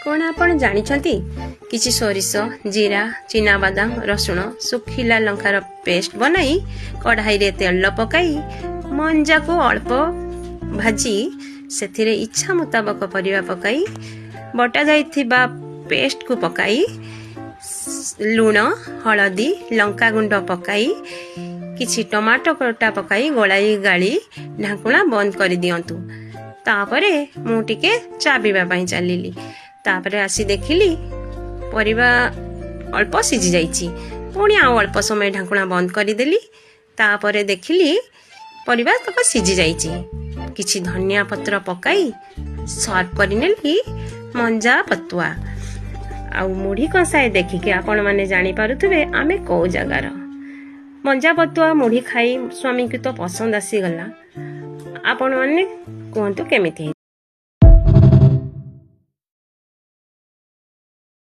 कौन आपण जानिछंती किछि सोरिष जीरा चिनाबादाम रसुण सुखिला लंकार पेस्ट बनाई कढ़ाई रे तेल पकाई मंजा को अल्प भाजी सेथिरे इच्छा मुताबक परिवा पकाई बटा जाइथिबा पेस्ट को पकाई लूण हलदी लंका गुंड पकाई किछि टमाटो कटा पकाई गोलाई गाली ढाकुणा बंद कर दियंतु। तापरे मु टिके चा पीवा पई चलिली। तापरे आसी देखिली परिवा अल्प सिझी जाइछि। पुणी आउ अल्प समय ढाकुणा बंद करदेली। तापरे देखिली परिवा तक सिझी जाइछि। किछि धनिया पत्र पकाई सर्व करनेली मंजा पतुआ आउ मुढ़ी कसाए देखिके आपण माने जानी पारुथबे आमे को जगार। मंजा पतुआ मुढ़ी खाई स्वामी की तो पसंद आसी गला। आपण माने कहंतु केमिति।